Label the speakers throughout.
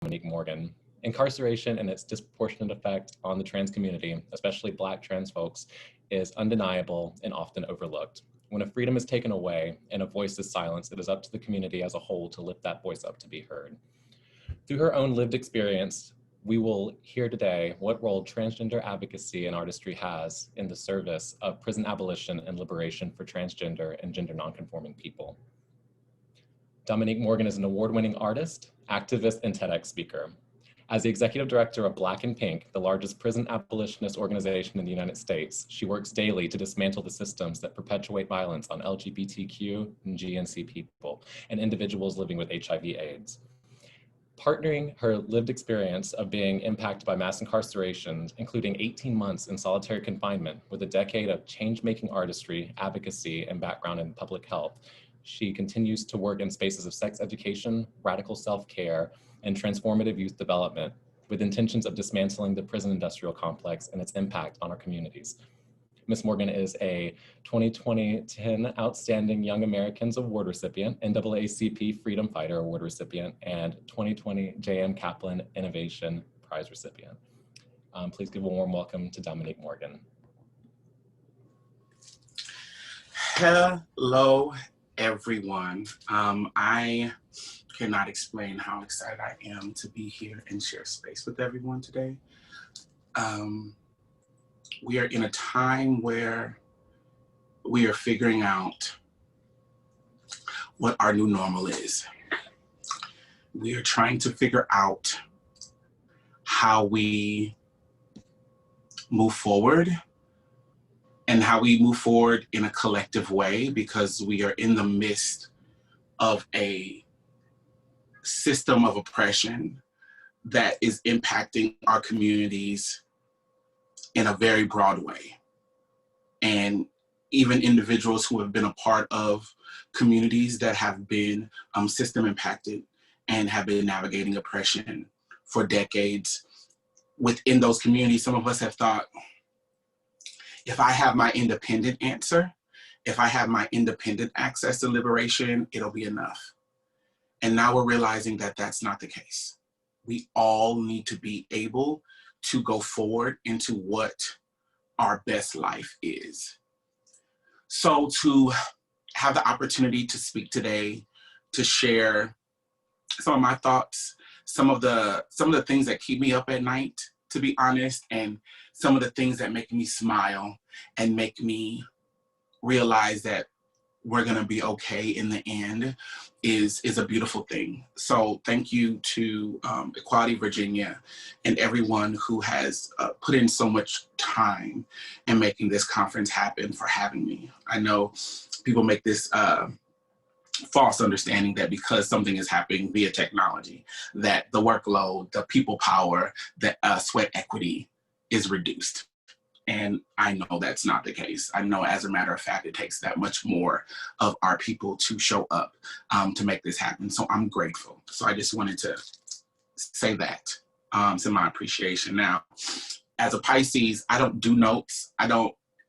Speaker 1: Dominique Morgan. Incarceration and its disproportionate effect on the trans community, especially Black trans folks, is undeniable and often overlooked. When a freedom is taken away and a voice is silenced, it is up to the community as a whole to lift that voice up to be heard. Through her own lived experience, we will hear today what role transgender advocacy and artistry has in the service of prison abolition and liberation for transgender and gender nonconforming people. Dominique Morgan is an award-winning artist, activist, and TEDx speaker. As the executive director of Black and Pink, the largest prison abolitionist organization in the United States, she works daily to dismantle the systems that perpetuate violence on LGBTQ and GNC people and individuals living with HIV/AIDS. Partnering her lived experience of being impacted by mass incarceration, including 18 months in solitary confinement with a decade of change-making artistry, advocacy, and background in public health, she continues to work in spaces of sex education, radical self-care, and transformative youth development with intentions of dismantling the prison industrial complex and its impact on our communities. Ms. Morgan is a 2020-10 Outstanding Young Americans Award recipient, NAACP Freedom Fighter Award recipient, and 2020 J.M. Kaplan Innovation Prize recipient. Please give a warm welcome to Dominique Morgan.
Speaker 2: Hello, everyone. I cannot explain how excited I am to be here and share space with everyone today. We are in a time where we are figuring out what our new normal is. We are trying to figure out how we move forward and how we move forward in a collective way, because we are in the midst of a system of oppression that is impacting our communities in a very broad way. And even individuals who have been a part of communities that have been system impacted and have been navigating oppression for decades. Within those communities, some of us have thought, if I have my independent answer, if I have my independent access to liberation, it'll be enough. And now we're realizing that that's not the case. We all need to be able to go forward into what our best life is. So to have the opportunity to speak today, to share some of my thoughts, some of the things that keep me up at night, to be honest, and some of the things that make me smile and make me realize that we're gonna be okay in the end is a beautiful thing. So thank you to Equality Virginia and everyone who has put in so much time in making this conference happen, for having me. I know people make this false understanding that because something is happening via technology, that the workload, the people power, the sweat equity is reduced. And I know that's not the case. I know, as a matter of fact, it takes that much more of our people to show up to make this happen. So I'm grateful. So I just wanted to say that, to my appreciation. Now, as a Pisces, I don't do notes.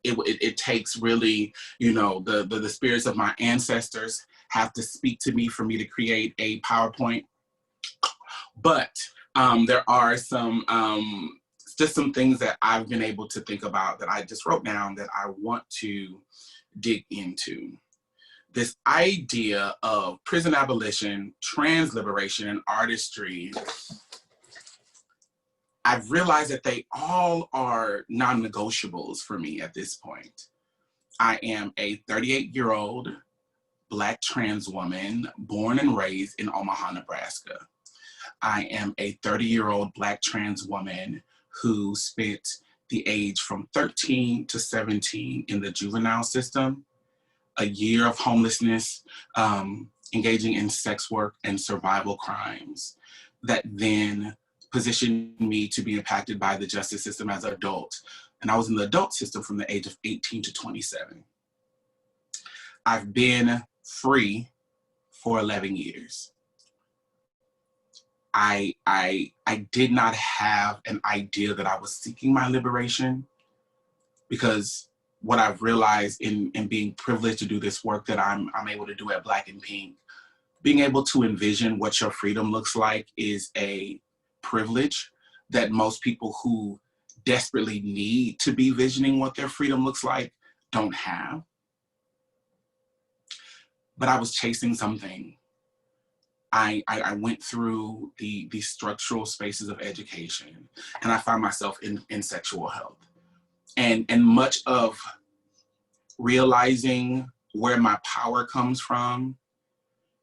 Speaker 2: It takes really, the spirits of my ancestors have to speak to me for me to create a PowerPoint. But there are just some things that I've been able to think about that I just wrote down that I want to dig into. This idea of prison abolition, trans liberation, and artistry, I've realized that they all are non-negotiables for me at this point. I am a 38-year-old Black trans woman born and raised in Omaha, Nebraska. I am a 30-year-old Black trans woman who spent the age from 13 to 17 in the juvenile system, a year of homelessness, engaging in sex work and survival crimes that then positioned me to be impacted by the justice system as an adult. And I was in the adult system from the age of 18 to 27. I've been free for 11 years. I did not have an idea that I was seeking my liberation, because what I've realized in being privileged to do this work that I'm able to do at Black and Pink, being able to envision what your freedom looks like is a privilege that most people who desperately need to be visioning what their freedom looks like don't have. But I was chasing something. I went through the structural spaces of education, and I found myself in sexual health. And much of realizing where my power comes from,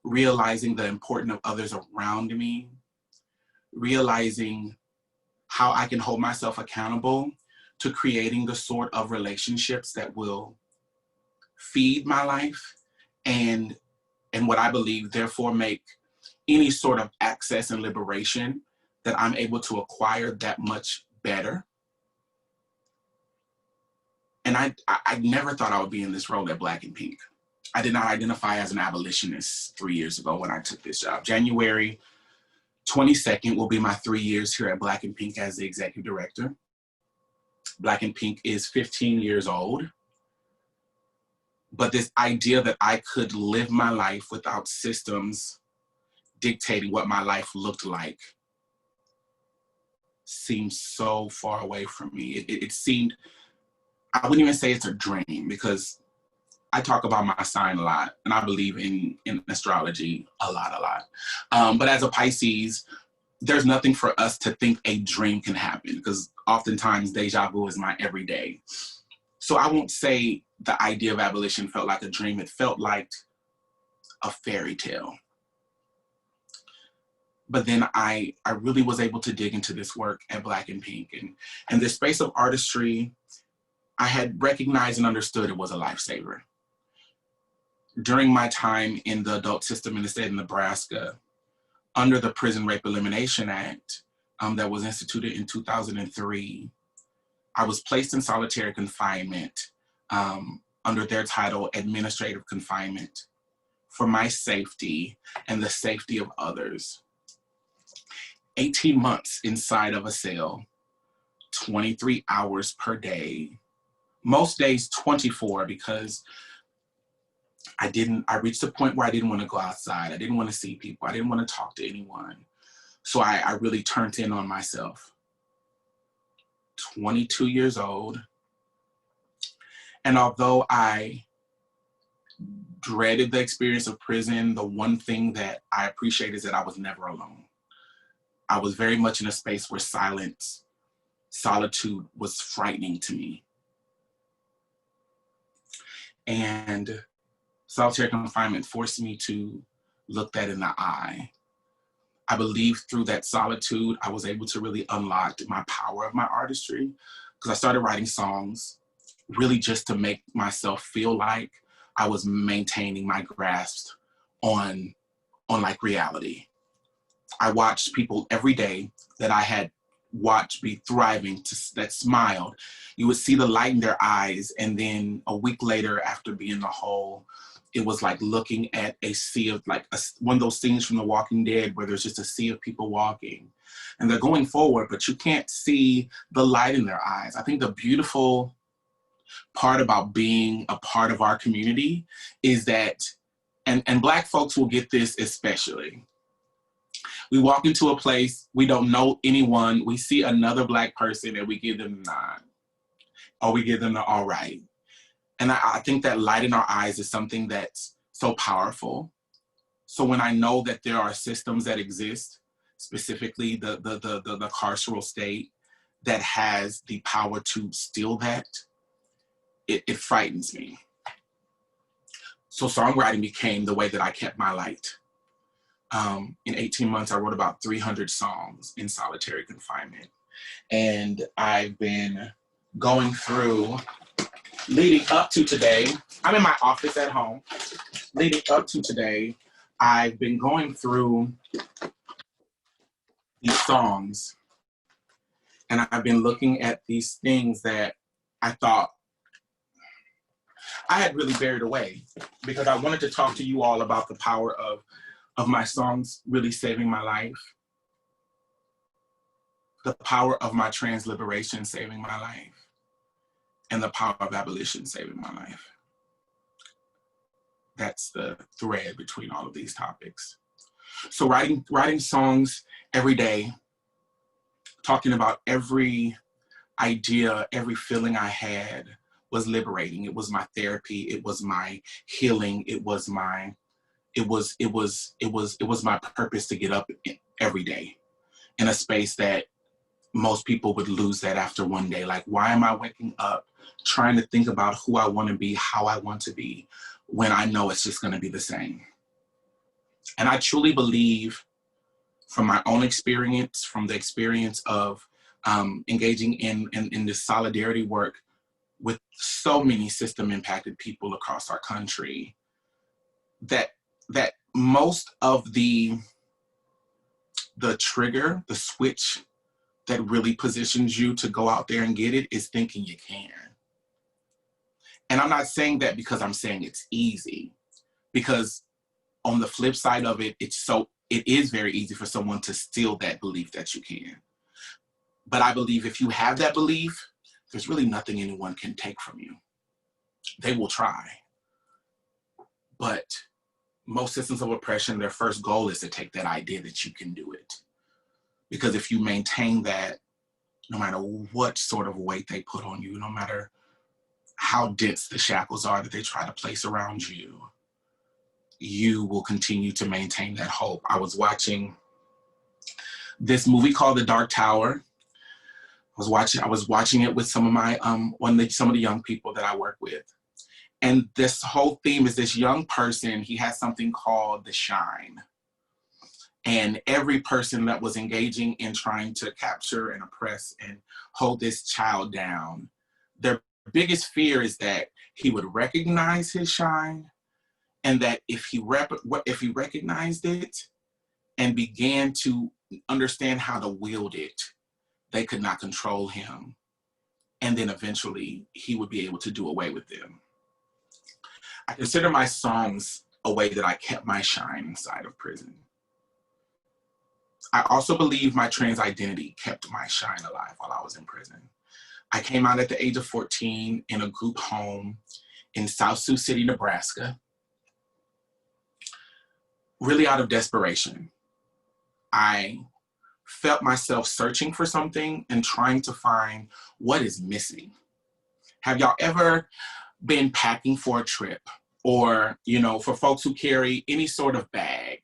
Speaker 2: realizing the importance of others around me, realizing how I can hold myself accountable to creating the sort of relationships that will feed my life and what I believe therefore make any sort of access and liberation that I'm able to acquire that much better. And I never thought I would be in this role at Black and Pink. I did not identify as an abolitionist 3 years ago when I took this job. January 22nd will be my 3 years here at Black and Pink as the executive director. Black and Pink is 15 years old. But this idea that I could live my life without systems dictating what my life looked like seems so far away from me. It seemed, I wouldn't even say it's a dream, because I talk about my sign a lot, and I believe in astrology a lot. But as a Pisces, there's nothing for us to think a dream can happen, because oftentimes deja vu is my everyday. So I won't say the idea of abolition felt like a dream. It felt like a fairy tale. But then I really was able to dig into this work at Black and Pink. And this space of artistry, I had recognized and understood it was a lifesaver. During my time in the adult system in the state of Nebraska, under the Prison Rape Elimination Act that was instituted in 2003, I was placed in solitary confinement under their title, administrative confinement, for my safety and the safety of others. 18 months inside of a cell, 23 hours per day, most days 24, because I reached a point where I didn't want to go outside. I didn't want to see people. I didn't want to talk to anyone. So I really turned in on myself. 22 years old. And although I dreaded the experience of prison, the one thing that I appreciate is that I was never alone. I was very much in a space where solitude was frightening to me. And solitary confinement forced me to look that in the eye. I believe through that solitude, I was able to really unlock my power of my artistry, because I started writing songs really just to make myself feel like I was maintaining my grasp on like reality. I watched people every day that I had watched be thriving, that smiled. You would see the light in their eyes, and then a week later, after being in the hole, it was like looking at a sea of, like one of those scenes from The Walking Dead where there's just a sea of people walking, and they're going forward, but you can't see the light in their eyes. I think the beautiful part about being a part of our community is that, and Black folks will get this especially, we walk into a place, we don't know anyone, we see another Black person and we give them a nod, or we give them the all right. And I think that light in our eyes is something that's so powerful. So when I know that there are systems that exist, specifically the carceral state, that has the power to steal that, it frightens me. So songwriting became the way that I kept my light. In 18 months, I wrote about 300 songs in solitary confinement. And I've been going through, leading up to today, I'm in my office at home. Leading up to today, I've been going through these songs, and I've been looking at these things that I thought I had really buried away, because I wanted to talk to you all about the power of my songs really saving my life, the power of my trans liberation saving my life, and the power of abolition saving my life. That's the thread between all of these topics. So writing songs every day, talking about every idea, every feeling I had was liberating. It was my therapy. It was my healing. It was my purpose to get up every day in a space that most people would lose that after one day. Like, why am I waking up trying to think about who I want to be, how I want to be, when I know it's just going to be the same? And I truly believe, from my own experience, from the experience of engaging in this solidarity work with so many system impacted people across our country, that most of the trigger, the switch that really positions you to go out there and get it is thinking you can. And I'm not saying that because I'm saying it's easy, because on the flip side of it, it is very easy for someone to steal that belief that you can. But I believe if you have that belief, there's really nothing anyone can take from you. They will try. But most systems of oppression, their first goal is to take that idea that you can do it. Because if you maintain that, no matter what sort of weight they put on you, no matter how dense the shackles are that they try to place around you, you will continue to maintain that hope. I was watching this movie called The Dark Tower. I was watching it with some of my some of the young people that I work with. And this whole theme is this young person, he has something called the shine. And every person that was engaging in trying to capture and oppress and hold this child down, their biggest fear is that he would recognize his shine, and that if he recognized it and began to understand how to wield it, they could not control him. And then eventually he would be able to do away with them. I consider my songs a way that I kept my shine inside of prison. I also believe my trans identity kept my shine alive while I was in prison. I came out at the age of 14 in a group home in South Sioux City, Nebraska, really out of desperation. I felt myself searching for something and trying to find what is missing. Have y'all ever been packing for a trip, or, you know, for folks who carry any sort of bag,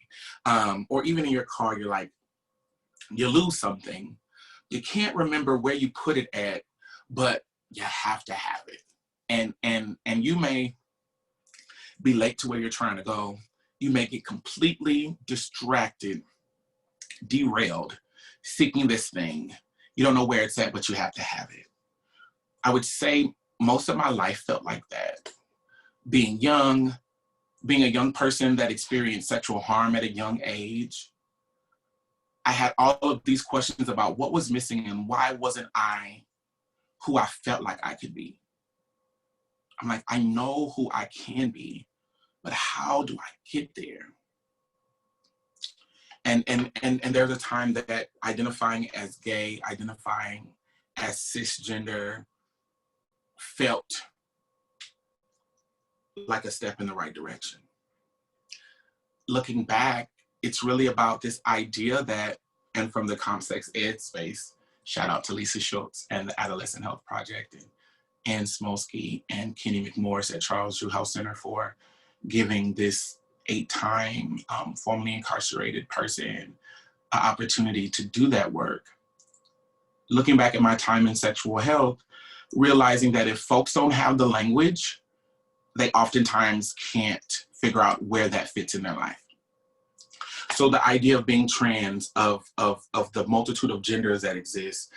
Speaker 2: or even in your car, you're like, you lose something. You can't remember where you put it at, but you have to have it. And you may be late to where you're trying to go. You may get completely distracted, derailed, seeking this thing. You don't know where it's at, but you have to have it. I would say most of my life felt like that. Being young, being a young person that experienced sexual harm at a young age, I had all of these questions about what was missing and why wasn't I who I felt like I could be. I'm like, I know who I can be, but how do I get there? And there's a time that identifying as gay, identifying as cisgender felt like a step in the right direction. Looking back, it's really about this idea that, and from the complex ed space, shout out to Lisa Schultz and the Adolescent Health Project, and Ann Smolsky and Kenny McMorris at Charles Drew Health Center for giving this 8-time formerly incarcerated person an opportunity to do that work. Looking back at my time in sexual health, realizing that if folks don't have the language, they oftentimes can't figure out where that fits in their life. So the idea of being trans, of the multitude of genders that exist,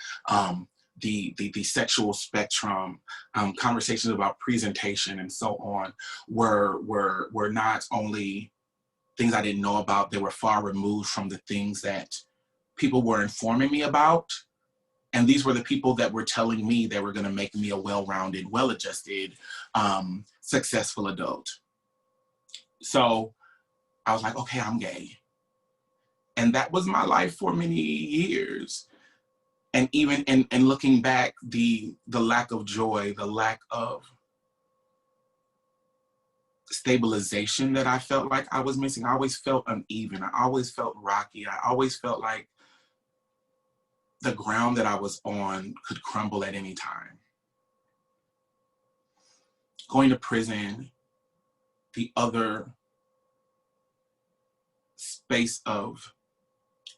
Speaker 2: the sexual spectrum, conversations about presentation and so on, were not only things I didn't know about, they were far removed from the things that people were informing me about. And these were the people that were telling me they were gonna make me a well-rounded, well-adjusted, successful adult. So I was like, okay, I'm gay. And that was my life for many years. And even in looking back, the lack of joy, the lack of stabilization that I felt like I was missing. I always felt uneven. I always felt rocky. I always felt like the ground that I was on could crumble at any time. Going to prison, the other space of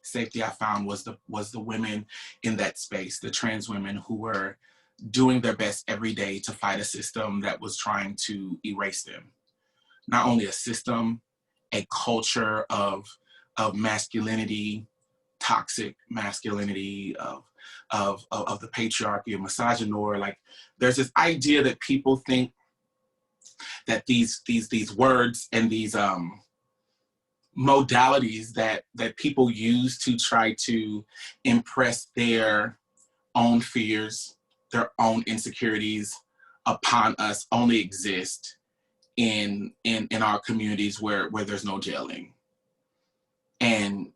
Speaker 2: safety I found was the women in that space, the trans women who were doing their best every day to fight a system that was trying to erase them. Not only a system, a culture of masculinity, toxic masculinity, of the patriarchy, of misogynoir. Like, there's this idea that people think that these words and these modalities that people use to try to impress their own fears, their own insecurities upon us only exist in our communities where there's no jailing. And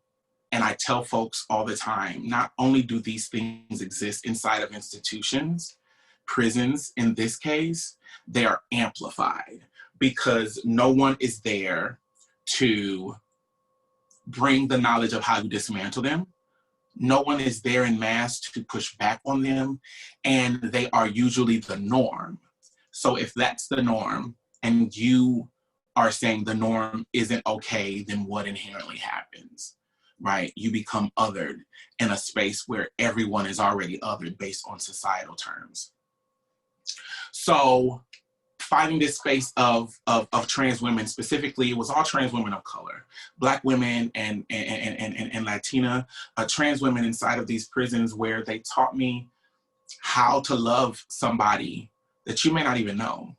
Speaker 2: I tell folks all the time, not only do these things exist inside of institutions, prisons in this case, they are amplified because no one is there to bring the knowledge of how to dismantle them. No one is there in mass to push back on them, and they are usually the norm. So if that's the norm, and you are saying the norm isn't okay, then what inherently happens, right? You become othered in a space where everyone is already othered based on societal terms. So finding this space of trans women, specifically, it was all trans women of color, Black women and Latina, trans women inside of these prisons, where they taught me how to love somebody that you may not even know.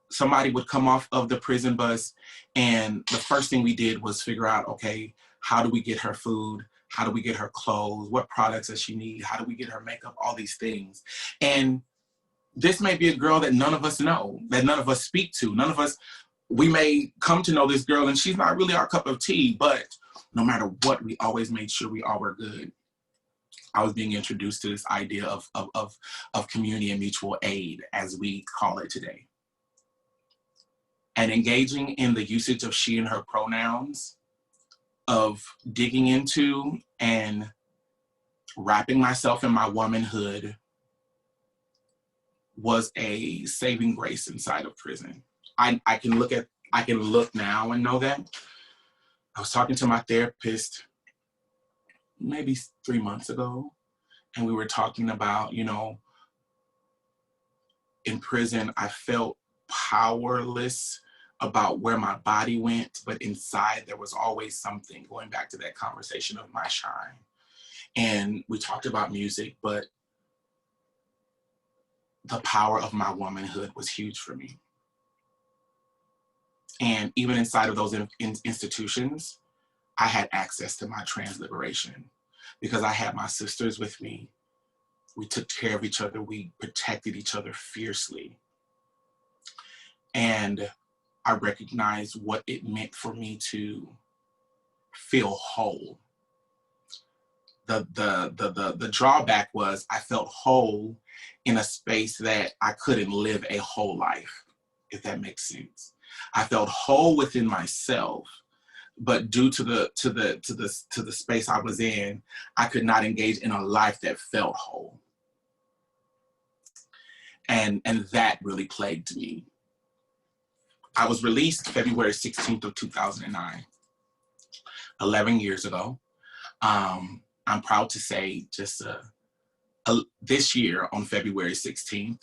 Speaker 2: Somebody would come off of the prison bus, and the first thing we did was figure out, okay, how do we get her food? How do we get her clothes? What products does she need? How do we get her makeup? All these things. And this may be a girl that none of us know, that none of us speak to. None of us, we may come to know this girl and she's not really our cup of tea, but no matter what, we always made sure we all were good. I was being introduced to this idea of community and mutual aid, as we call it today. And engaging in the usage of she and her pronouns, of digging into and wrapping myself in my womanhood, was a saving grace inside of prison. I can look now and know that. I was talking to my therapist maybe 3 months ago, and we were talking about, you know, in prison, I felt powerless about where my body went, but inside there was always something, going back to that conversation of my shine. And we talked about music, but the power of my womanhood was huge for me. And even inside of those institutions, I had access to my trans liberation because I had my sisters with me. We took care of each other. We protected each other fiercely. And I recognized what it meant for me to feel whole. The drawback was I felt whole in a space that I couldn't live a whole life, if that makes sense. I felt whole within myself, but due to the space I was in, I could not engage in a life that felt whole. And that really plagued me. I was released February 16th of 2009, 11 years ago. I'm proud to say just this year on February 16th,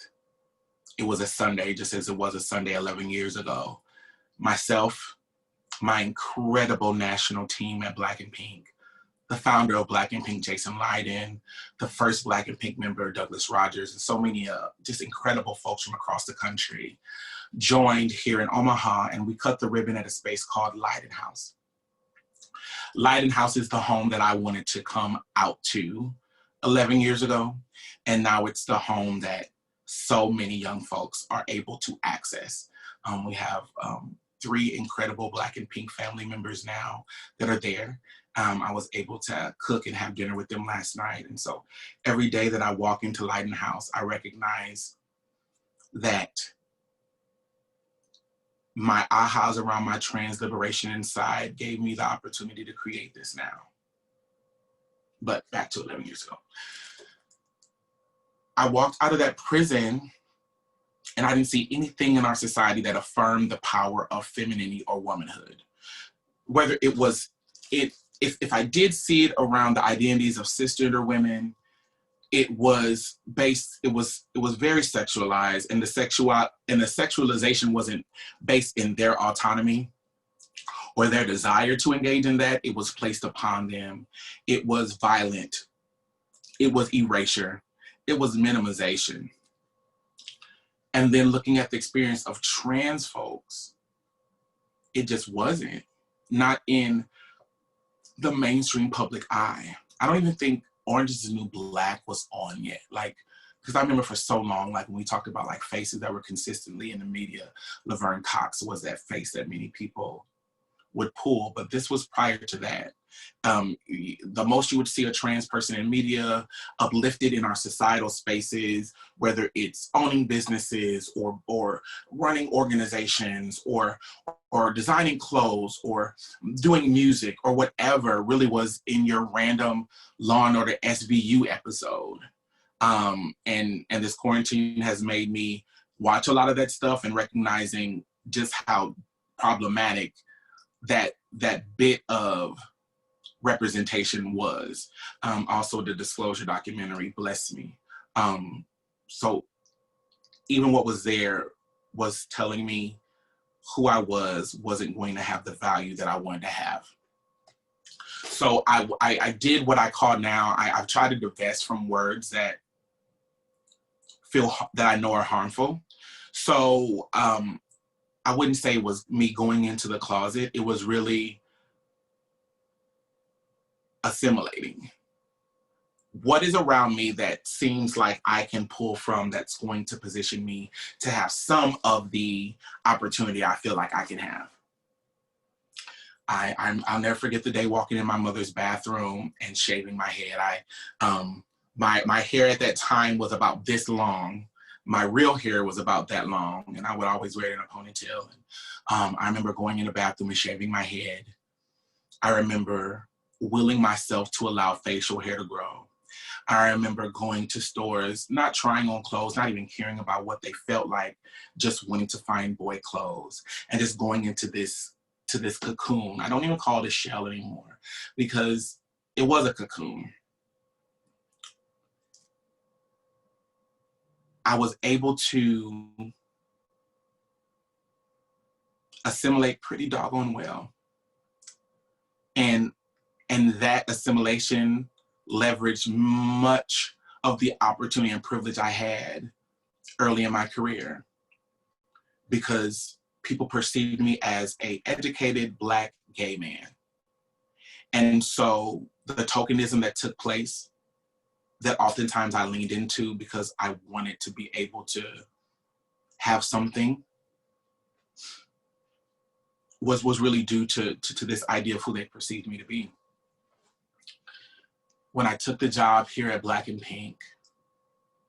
Speaker 2: it was a Sunday, just as it was a Sunday 11 years ago. Myself, my incredible national team at Black and Pink, the founder of Black and Pink, Jason Leiden, the first Black and Pink member, Douglas Rogers, and so many just incredible folks from across the country joined here in Omaha, and we cut the ribbon at a space called Leiden House. Leiden House is the home that I wanted to come out to 11 years ago, and now it's the home that so many young folks are able to access. We have 3 incredible Black and Pink family members now that are there. I was able to cook and have dinner with them last night. And so every day that I walk into Leiden House, I recognize that my ahas around my trans liberation inside gave me the opportunity to create this now. But back to 11 years ago. I walked out of that prison and I didn't see anything in our society that affirmed the power of femininity or womanhood. Whether it was, if I did see it around the identities of cisgender women, it was based, it was very sexualized, and the sexualization wasn't based in their autonomy or their desire to engage in that. It was placed upon them. It was violent. It was erasure. It was minimization. And then looking at the experience of trans folks, it just wasn't. Not in the mainstream public eye. I don't even think Orange is the New Black was on yet. Like, because I remember for so long, like when we talked about like faces that were consistently in the media, Laverne Cox was that face that many people would pull, but this was prior to that. The most you would see a trans person in media, uplifted in our societal spaces, whether it's owning businesses or running organizations or designing clothes or doing music or whatever, really was in your random Law & Order SVU episode. And this quarantine has made me watch a lot of that stuff and recognizing just how problematic that bit of representation was. Also the Disclosure documentary blessed me. So even what was there was telling me who I wasn't going to have the value that I wanted to have. So I did what I call now, I've tried to divest from words that I know are harmful. So I wouldn't say it was me going into the closet. It was really assimilating. What is around me that seems like I can pull from that's going to position me to have some of the opportunity I feel like I can have? I'll never forget the day walking in my mother's bathroom and shaving my head. My hair at that time was about this long. My real hair was about that long, and I would always wear it in a ponytail. And, I remember going in the bathroom and shaving my head. I remember willing myself to allow facial hair to grow. I remember going to stores, not trying on clothes, not even caring about what they felt like, just wanting to find boy clothes and just going into this cocoon. I don't even call it a shell anymore because it was a cocoon. I was able to assimilate pretty doggone well. And that assimilation leveraged much of the opportunity and privilege I had early in my career because people perceived me as an educated Black gay man. And so the tokenism that took place, that oftentimes I leaned into because I wanted to be able to have something, was really due to this idea of who they perceived me to be. When I took the job here at Black and Pink,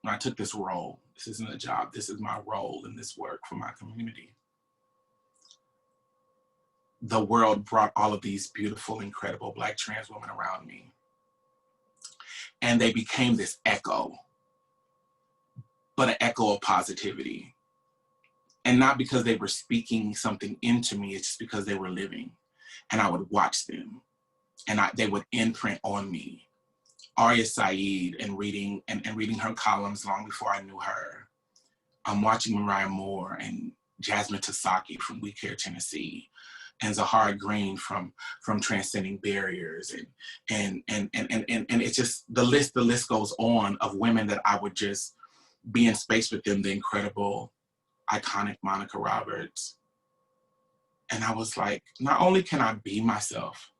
Speaker 2: when I took this role, this isn't a job, this is my role in this work for my community. The world brought all of these beautiful, incredible Black trans women around me. And they became this echo, but an echo of positivity. And not because they were speaking something into me, it's just because they were living. And I would watch them and they would imprint on me. Aria Saeed and reading her columns long before I knew her. I'm watching Mariah Moore and Jasmine Tasaki from We Care, Tennessee, and Zahara Green from Transcending Barriers, and it's just the list goes on of women that I would just be in space with them, the incredible, iconic Monica Roberts. And I was like, not only can I be myself,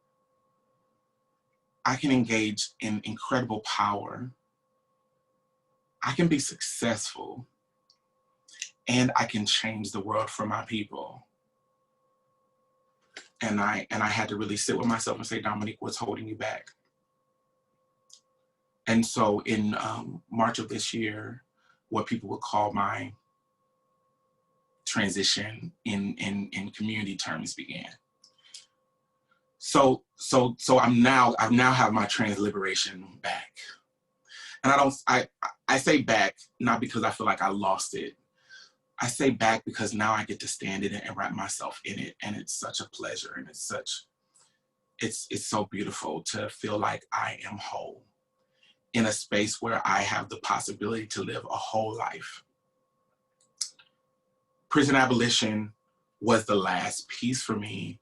Speaker 2: I can engage in incredible power, I can be successful, and I can change the world for my people. And I had to really sit with myself and say, Dominique, what's holding you back? And so in March of this year, what people would call my transition in community terms began. So I've now have my trans liberation back. And I say back, not because I feel like I lost it. I say back because now I get to stand in it and wrap myself in it. And it's such a pleasure. And it's so beautiful to feel like I am whole in a space where I have the possibility to live a whole life. Prison abolition was the last piece for me.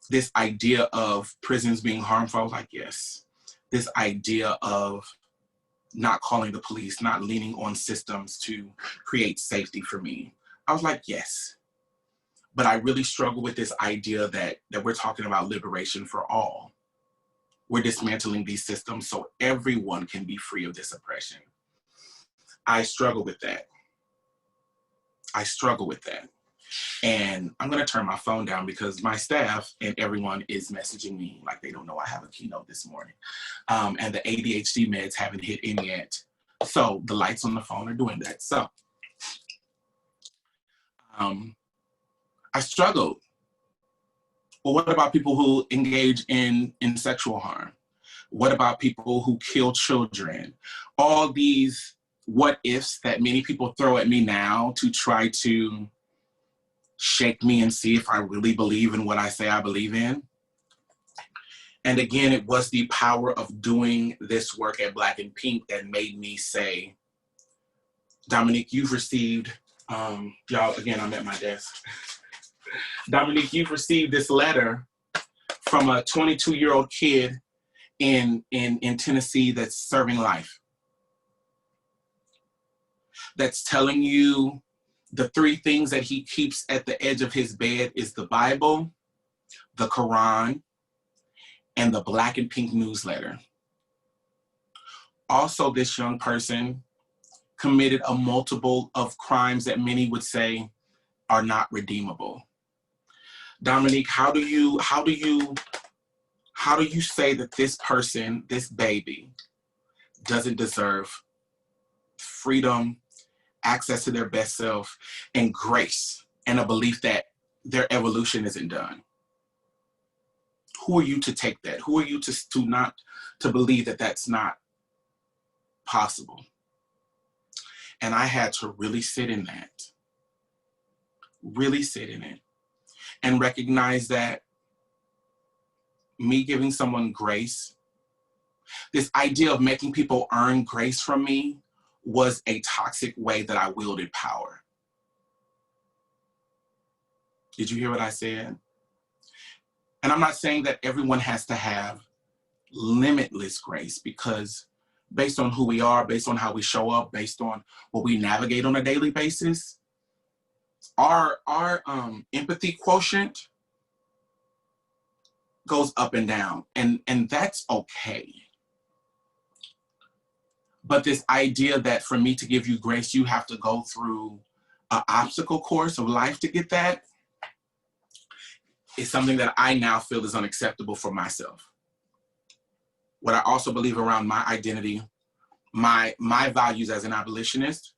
Speaker 2: This idea of prisons being harmful, I was like, yes. This idea of not calling the police, not leaning on systems to create safety for me, I was like, yes. But I really struggle with this idea that we're talking about liberation for all. We're dismantling these systems so everyone can be free of this oppression. I struggle with that. And I'm gonna turn my phone down because my staff and everyone is messaging me like they don't know I have a keynote this morning. And the ADHD meds haven't hit in yet. So the lights on the phone are doing that. So I struggled. Well, what about people who engage in sexual harm? What about people who kill children? All these what ifs that many people throw at me now to try to shake me and see if I really believe in what I say I believe in. And again, it was the power of doing this work at Black and Pink that made me say, Dominique, you've received, y'all, again, I'm at my desk. Dominique, you've received this letter from a 22-year-old kid in Tennessee that's serving life. That's telling you the three things that he keeps at the edge of his bed is the Bible, the Quran, and the Black and Pink newsletter. Also, this young person committed a multiple of crimes that many would say are not redeemable. Dominique, how do you say that this person, this baby, doesn't deserve freedom, access to their best self, and grace, and a belief that their evolution isn't done? Who are you to take that? Who are you to believe that that's not possible? And I had to really sit in that, and recognize that me giving someone grace, this idea of making people earn grace from me, was a toxic way that I wielded power. Did you hear what I said? And I'm not saying that everyone has to have limitless grace, because based on who we are, based on how we show up, based on what we navigate on a daily basis, our empathy quotient goes up and down, and that's okay. But this idea that for me to give you grace, you have to go through an obstacle course of life to get that, is something that I now feel is unacceptable for myself. What I also believe around my identity, my values as an abolitionist,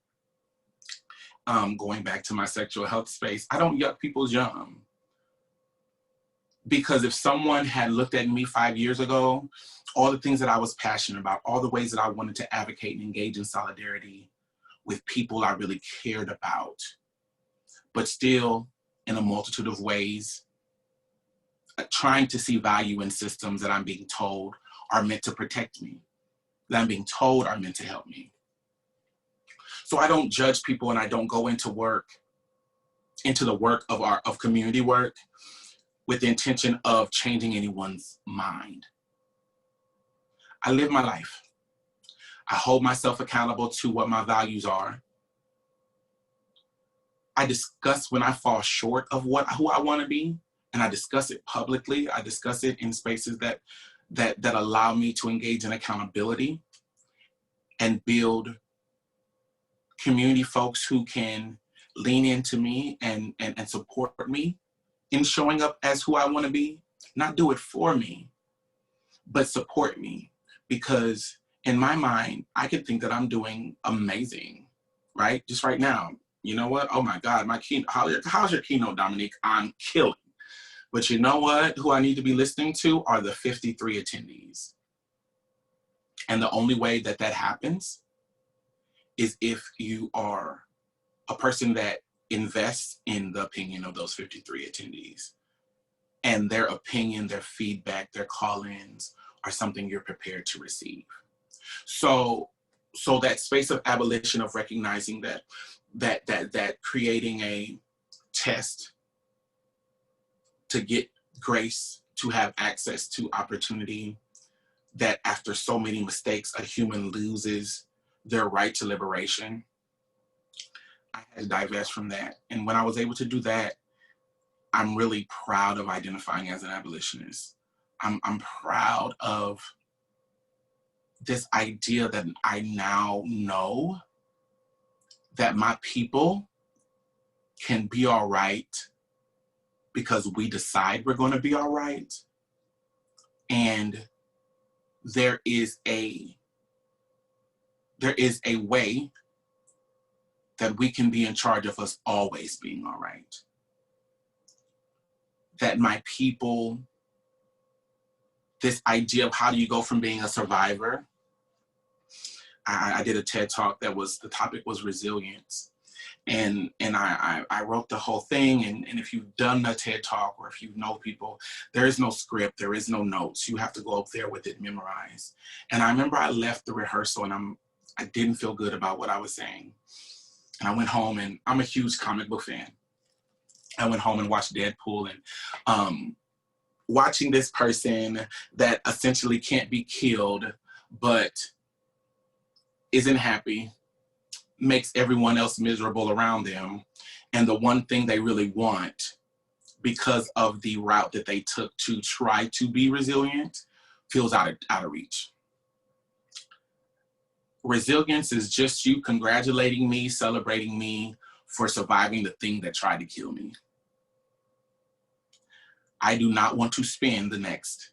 Speaker 2: going back to my sexual health space, I don't yuck people's yum. Because if someone had looked at me 5 years ago, all the things that I was passionate about, all the ways that I wanted to advocate and engage in solidarity with people I really cared about, but still in a multitude of ways, trying to see value in systems that I'm being told are meant to protect me, that I'm being told are meant to help me. So I don't judge people, and I don't go into the work of community work with the intention of changing anyone's mind. I live my life. I hold myself accountable to what my values are. I discuss when I fall short of who I want to be, and I discuss it publicly. I discuss it in spaces that allow me to engage in accountability and build community folks who can lean into me and support me in showing up as who I want to be. Not do it for me, but support me. Because in my mind, I could think that I'm doing amazing, right? Just right now, You know what? Oh my God, my keynote. How's your keynote, Dominique? I'm killing. But you know what? Who I need to be listening to are the 53 attendees. And the only way that that happens is if you are a person that invests in the opinion of those 53 attendees. And their opinion, their feedback, their call-ins are something you're prepared to receive. So that space of abolition, of recognizing that creating a test to get grace, to have access to opportunity, that after so many mistakes, a human loses their right to liberation. I had to divest from that. And when I was able to do that, I'm really proud of identifying as an abolitionist. I'm proud of this idea that I now know that my people can be all right because we decide we're going to be all right. And there is a way that we can be in charge of us always being all right. That my people, this idea of how do you go from being a survivor. I did a TED talk the topic was resilience. And I wrote the whole thing. And if you've done a TED talk or if you know people, there is no script, there is no notes. You have to go up there with it memorized. And I remember I left the rehearsal and I didn't feel good about what I was saying. And I went home, and I'm a huge comic book fan. I went home and watched Deadpool, and watching this person that essentially can't be killed, but isn't happy, makes everyone else miserable around them. And the one thing they really want, because of the route that they took to try to be resilient, feels out of reach. Resilience is just you congratulating me, celebrating me for surviving the thing that tried to kill me. I do not want to spend the next,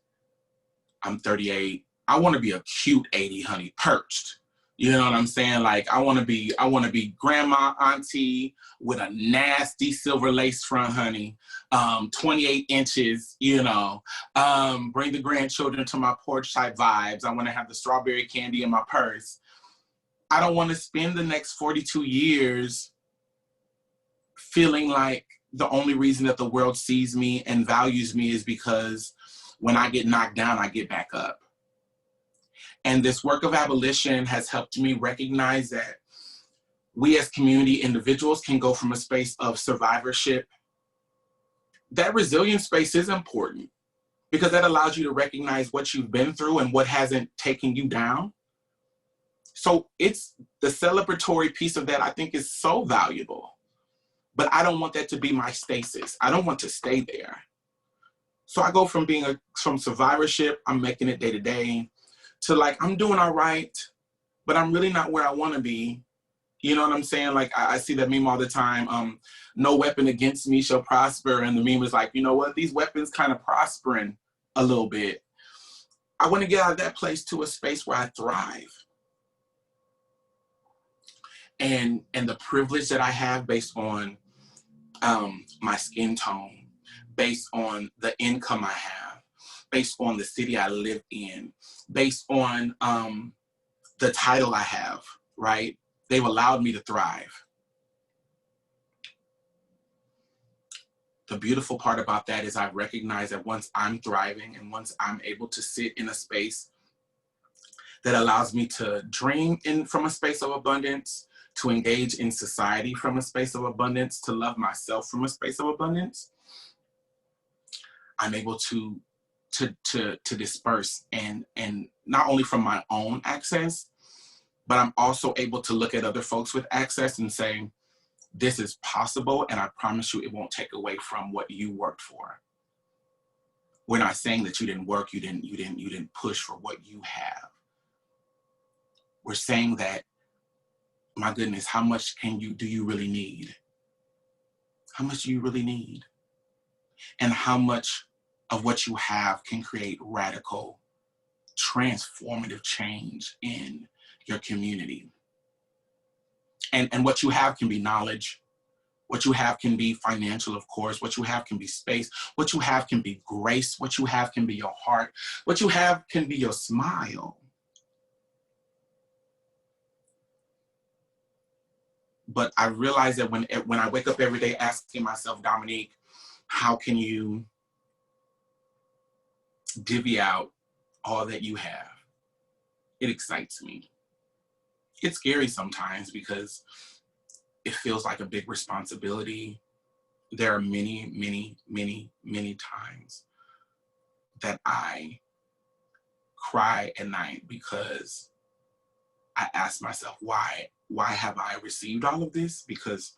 Speaker 2: I'm 38, I want to be a cute 80, honey, perched. You know what I'm saying? Like, I want to be grandma, auntie with a nasty silver lace front, honey, 28 inches, bring the grandchildren to my porch type vibes. I want to have the strawberry candy in my purse. I don't want to spend the next 42 years feeling like the only reason that the world sees me and values me is because when I get knocked down, I get back up. And this work of abolition has helped me recognize that we as community individuals can go from a space of survivorship. That resilient space is important because that allows you to recognize what you've been through and what hasn't taken you down. So it's the celebratory piece of that, I think, is so valuable. But I don't want that to be my stasis. I don't want to stay there. So I go from from survivorship, I'm making it day to day, to like, I'm doing all right, but I'm really not where I want to be. You know what I'm saying? Like, I see that meme all the time. No weapon against me shall prosper. And the meme is like, you know what? These weapons kind of prospering a little bit. I want to get out of that place to a space where I thrive. And the privilege that I have based on my skin tone, based on the income I have, based on the city I live in, based on the title I have, right? They've allowed me to thrive. The beautiful part about that is I recognize that once I'm thriving and once I'm able to sit in a space that allows me to dream from a space of abundance, to engage in society from a space of abundance, to love myself from a space of abundance, I'm able to disperse and not only from my own access, but I'm also able to look at other folks with access and say, this is possible, and I promise you it won't take away from what you worked for. We're not saying that you didn't work, you didn't push for what you have. We're saying that, my goodness, how much do you really need? How much do you really need? And how much of what you have can create radical, transformative change in your community? And what you have can be knowledge, What you have can be financial, of course. What you have can be space. What you have can be grace. What you have can be your heart. What you have can be your smile. But I realize that when I wake up every day asking myself, Dominique, how can you divvy out all that you have? It excites me. It's scary sometimes because it feels like a big responsibility. There are many, many, many, many times that I cry at night because I ask myself, why have I received all of this? Because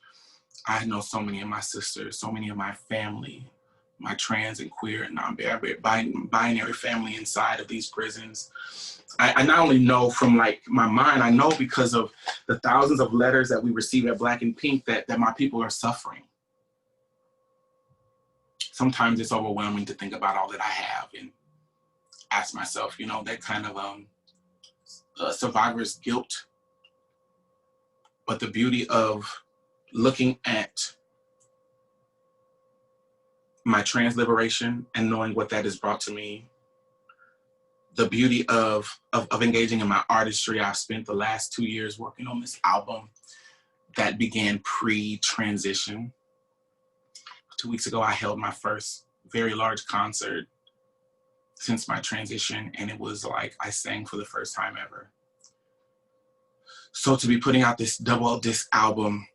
Speaker 2: I know so many of my sisters, so many of my family, my trans and queer and non-binary family inside of these prisons. I not only know from like my mind, I know because of the thousands of letters that we receive at Black and Pink that my people are suffering. Sometimes it's overwhelming to think about all that I have and ask myself, you know, that kind of survivor's guilt. But the beauty of looking at my trans liberation and knowing what that has brought to me, the beauty of engaging in my artistry. I've spent the last 2 years working on this album that began pre-transition. 2 weeks ago, I held my first very large concert since my transition, and it was like I sang for the first time ever. So to be putting out this double disc album,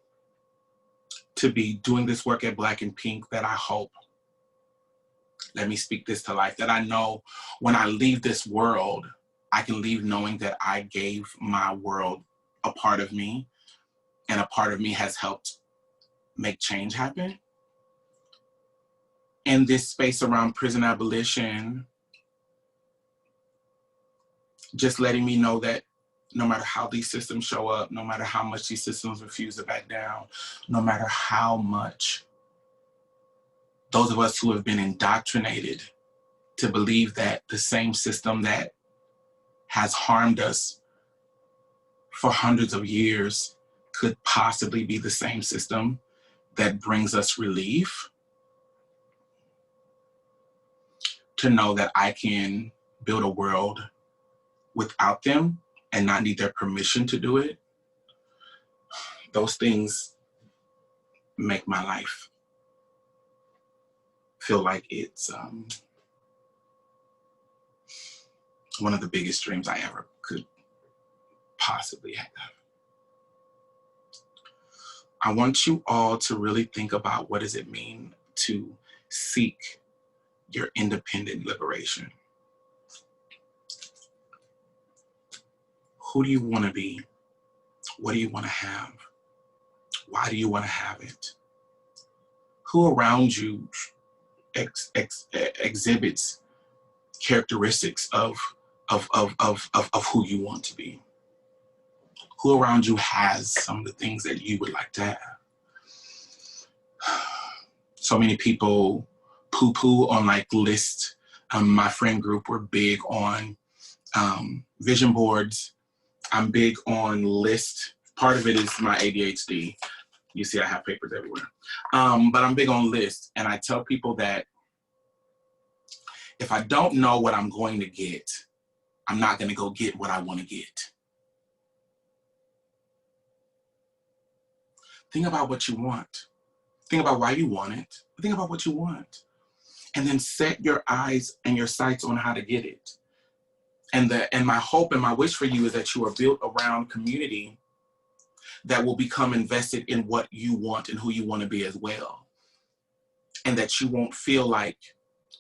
Speaker 2: to be doing this work at Black and Pink that I hope, let me speak this to life, that I know when I leave this world, I can leave knowing that I gave my world a part of me, and a part of me has helped make change happen. In this space around prison abolition, just letting me know that no matter how these systems show up, no matter how much these systems refuse to back down, no matter how much those of us who have been indoctrinated to believe that the same system that has harmed us for hundreds of years could possibly be the same system that brings us relief, to know that I can build a world without them and not need their permission to do it. Those things make my life feel like it's one of the biggest dreams I ever could possibly have. I want you all to really think about what does it mean to seek your independent liberation. Who do you want to be? What do you want to have? Why do you want to have it? Who around you exhibits characteristics of who you want to be? Who around you has some of the things that you would like to have? So many people poo-poo on like lists. My friend group, we're big on vision boards. I'm big on lists. Part of it is my ADHD. You see I have papers everywhere. But I'm big on lists. And I tell people that if I don't know what I'm going to get, I'm not going to go get what I want to get. Think about what you want. Think about why you want it. Think about what you want. And then set your eyes and your sights on how to get it. And my hope and my wish for you is that you are built around community that will become invested in what you want and who you want to be as well. And that you won't feel like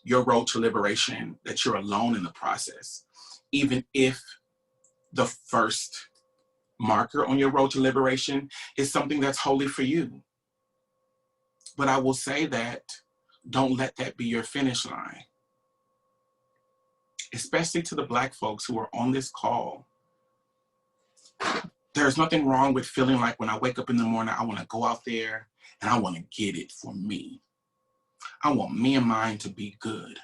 Speaker 2: your road to liberation, that you're alone in the process. Even if the first marker on your road to liberation is something that's wholly for you. But I will say that don't let that be your finish line. Especially to the Black folks who are on this call. There's nothing wrong with feeling like when I wake up in the morning, I want to go out there and I want to get it for me. I want me and mine to be good.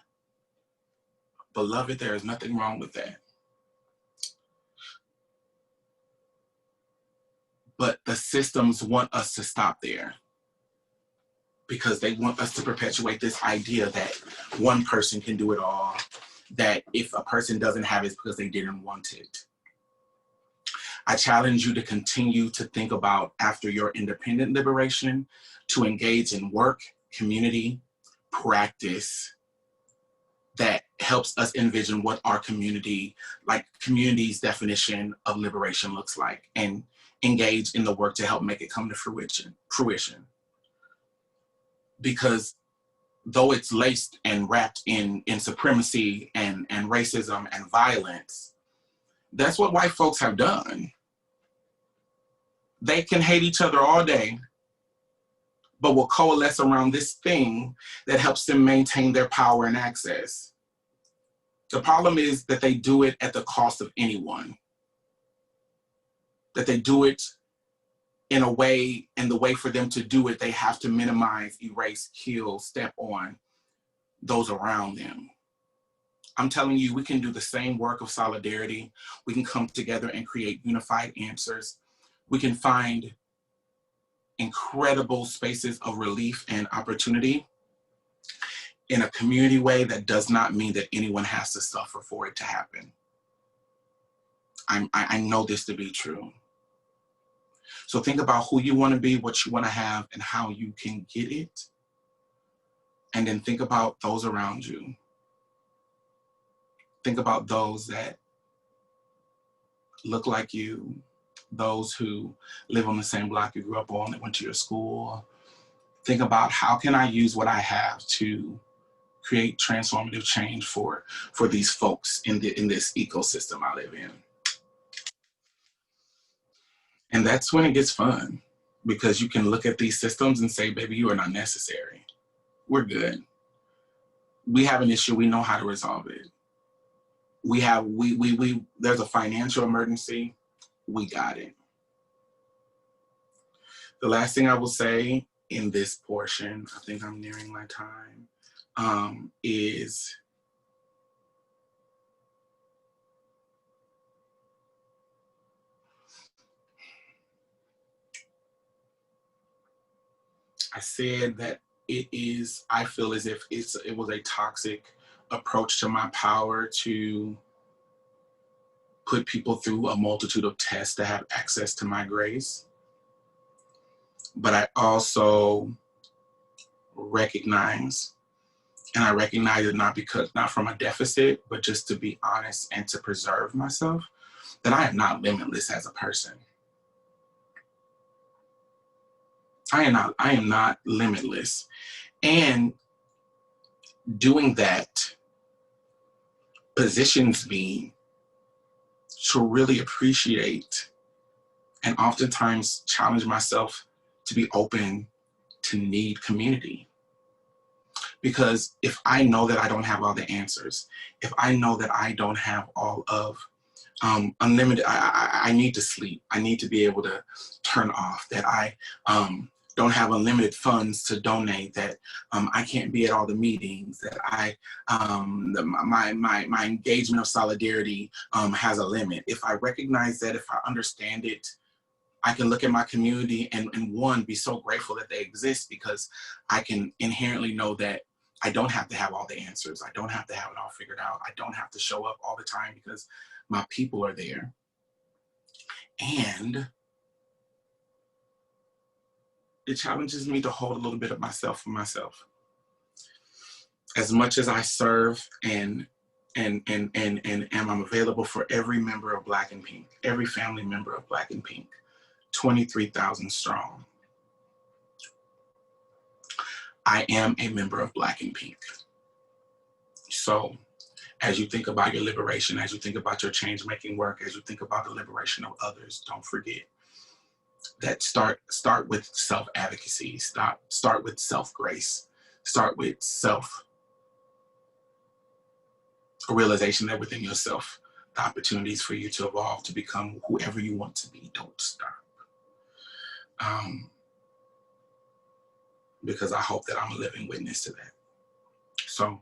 Speaker 2: Beloved, there is nothing wrong with that. But the systems want us to stop there. because they want us to perpetuate this idea that one person can do it all, that if a person doesn't have it, it's because they didn't want it. I challenge you to continue to think about, after your independent liberation, to engage in work, community, practice that helps us envision what our community's definition of liberation looks like, and engage in the work to help make it come to fruition. Because though it's laced and wrapped in supremacy and racism and violence, that's what white folks have done. They can hate each other all day, but will coalesce around this thing that helps them maintain their power and access. The problem is that they do it at the cost of anyone. That they do it in a way, and the way for them to do it, they have to minimize, erase, kill, step on those around them. I'm telling you, we can do the same work of solidarity. We can come together and create unified answers. We can find incredible spaces of relief and opportunity in a community way that does not mean that anyone has to suffer for it to happen. I know this to be true. So think about who you want to be, what you want to have, and how you can get it. And then think about those around you. Think about those that look like you, those who live on the same block you grew up on, that went to your school. Think about, how can I use what I have to create transformative change for these folks in this ecosystem I live in. And that's when it gets fun, because you can look at these systems and say, baby, you are not necessary. We're good. We have an issue, we know how to resolve it. There's a financial emergency, we got it. The last thing I will say in this portion, I think I'm nearing my time, is I said that I feel as if it was a toxic approach to my power to put people through a multitude of tests to have access to my grace. But I also recognize, and I recognize it not from a deficit, but just to be honest and to preserve myself, that I am not limitless as a person. I am not limitless. And doing that positions me to really appreciate and oftentimes challenge myself to be open to need community. Because if I know that I don't have all the answers, if I know that I don't have all of unlimited, I need to sleep. I need to be able to turn off, that I don't have unlimited funds to donate, that I can't be at all the meetings, that my engagement of solidarity has a limit. If I recognize that, if I understand it, I can look at my community and one, be so grateful that they exist, because I can inherently know that I don't have to have all the answers. I don't have to have it all figured out. I don't have to show up all the time, because my people are there. And it challenges me to hold a little bit of myself for myself. As much as I serve and I'm available for every member of Black and Pink, every family member of Black and Pink, 23,000 strong. I am a member of Black and Pink. So as you think about your liberation, as you think about your change-making work, as you think about the liberation of others, don't forget that start with self-advocacy, start with self-grace, start with self-realization that within yourself, the opportunities for you to evolve, to become whoever you want to be, don't stop. Because I hope that I'm a living witness to that. So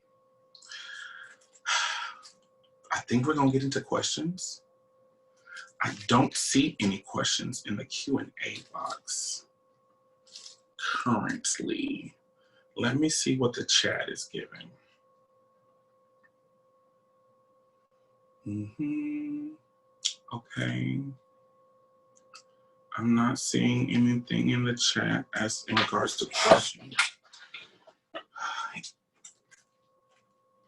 Speaker 2: I think we're gonna get into questions. I don't see any questions in the Q&A box currently. Let me see what the chat is giving. Okay. I'm not seeing anything in the chat as in regards to questions.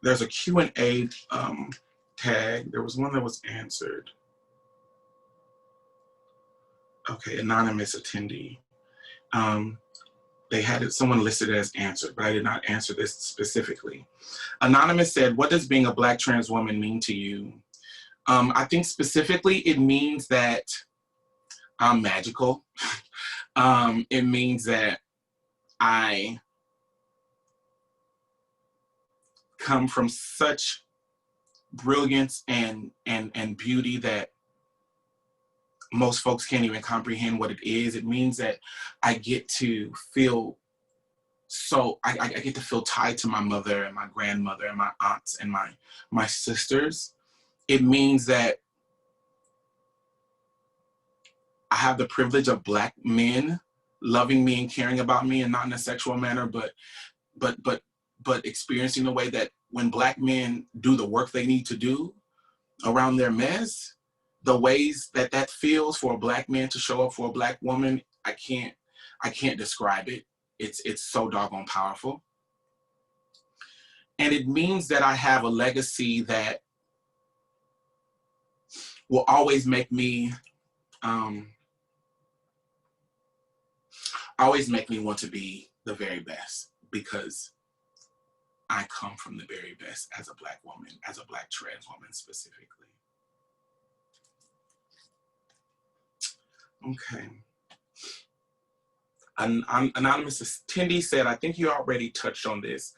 Speaker 2: There's a Q&A tag. There was one that was answered. Okay, anonymous attendee. They had someone listed as answered, but I did not answer this specifically. Anonymous said, what does being a Black trans woman mean to you? I think specifically it means that I'm magical. It means that I come from such brilliance and beauty that most folks can't even comprehend what it is. It means that I get to feel I get to feel tied to my mother and my grandmother and my aunts and my sisters. It means that I have the privilege of Black men loving me and caring about me, and not in a sexual manner, but experiencing the way that when Black men do the work they need to do around their mess, the ways that that feels for a Black man to show up for a Black woman, I can't describe it. It's so doggone powerful. And it means that I have a legacy that will always make me want to be the very best, because I come from the very best as a Black woman, as a Black trans woman specifically. Okay. An anonymous attendee said, I think you already touched on this.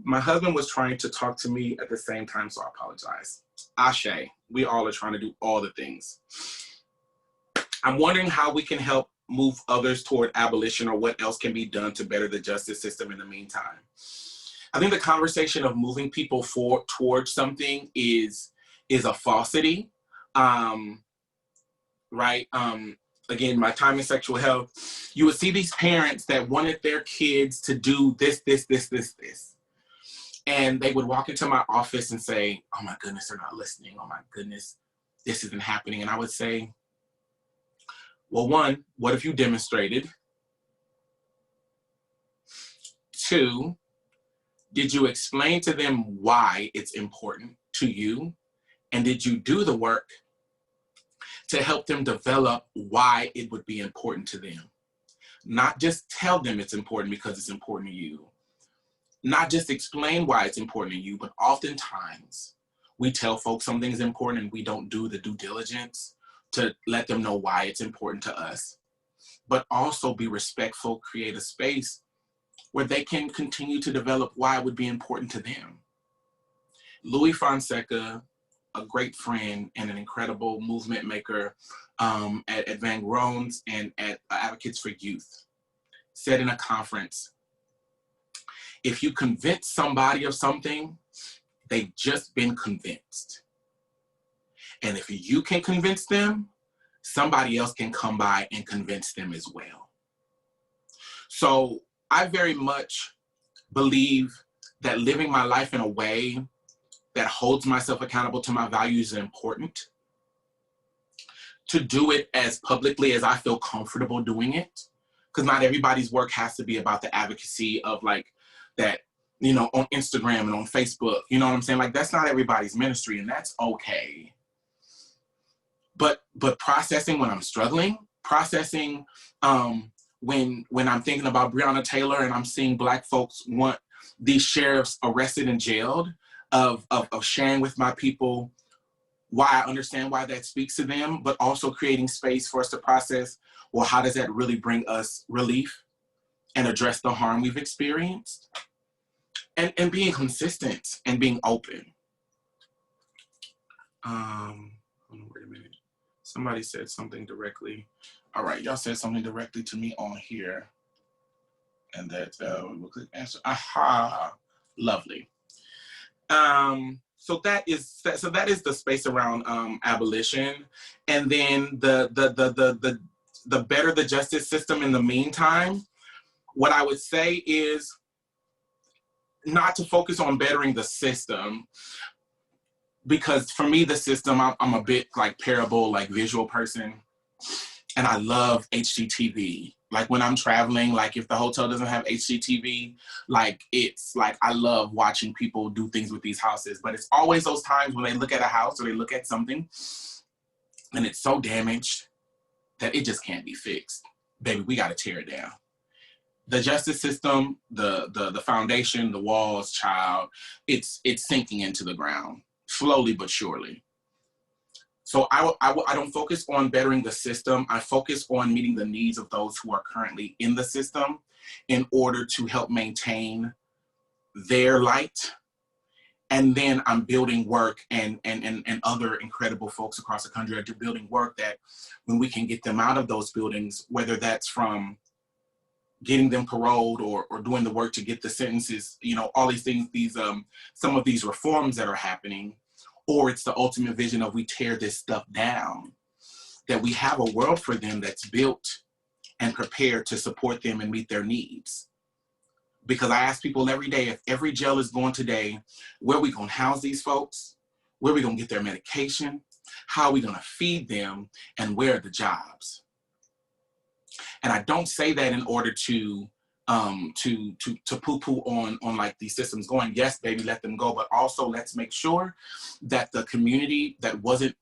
Speaker 2: My husband was trying to talk to me at the same time, so I apologize. Ashe, we all are trying to do all the things. I'm wondering how we can help move others toward abolition, or what else can be done to better the justice system in the meantime. I think the conversation of moving people towards something is a falsity, right? Again, my time in sexual health, you would see these parents that wanted their kids to do this. And they would walk into my office and say, oh my goodness, they're not listening. Oh my goodness, this isn't happening. And I would say, well, one, what if you demonstrated? Two, did you explain to them why it's important to you? And did you do the work to help them develop why it would be important to them? Not just tell them it's important because it's important to you. Not just explain why it's important to you, but oftentimes we tell folks something is important and we don't do the due diligence to let them know why it's important to us. But also be respectful, create a space where they can continue to develop why it would be important to them. Louis Fonseca, a great friend and an incredible movement maker at Van Groen's and at Advocates for Youth, said in a conference, if you convince somebody of something, they've just been convinced. And if you can convince them, somebody else can come by and convince them as well. So I very much believe that living my life in a way that holds myself accountable to my values is important. To do it as publicly as I feel comfortable doing it, because not everybody's work has to be about the advocacy of like that, you know, on Instagram and on Facebook, you know what I'm saying? Like that's not everybody's ministry, and that's okay. But processing when I'm struggling, processing when I'm thinking about Breonna Taylor and I'm seeing Black folks want these sheriffs arrested and jailed, of sharing with my people why I understand why that speaks to them, but also creating space for us to process, well, how does that really bring us relief and address the harm we've experienced? And being consistent and being open. Wait a minute. Somebody said something directly. All right, y'all said something directly to me on here. And that we'll click answer. Aha, lovely. So that is the space around abolition, and then the better the justice system in the meantime. What I would say is not to focus on bettering the system, because for me, the system, I'm a bit like parable, like visual person. And I love HGTV. Like when I'm traveling, like if the hotel doesn't have HGTV, like it's like, I love watching people do things with these houses, but it's always those times when they look at a house or they look at something and it's so damaged that it just can't be fixed. Baby, we gotta tear it down. The justice system, the foundation, the walls, child, it's sinking into the ground, slowly but surely. So I don't focus on bettering the system. I focus on meeting the needs of those who are currently in the system in order to help maintain their light. And then I'm building work and other incredible folks across the country are building work that when we can get them out of those buildings, whether that's from getting them paroled or doing the work to get the sentences, you know, all these things, these some of these reforms that are happening, or it's the ultimate vision of we tear this stuff down, that we have a world for them that's built and prepared to support them and meet their needs. Because I ask people every day, if every jail is going today, where are we gonna house these folks? Where are we gonna get their medication? How are we gonna feed them? And where are the jobs? And I don't say that in order to poo-poo on like these systems going, yes, baby, let them go, but also let's make sure that the community that wasn't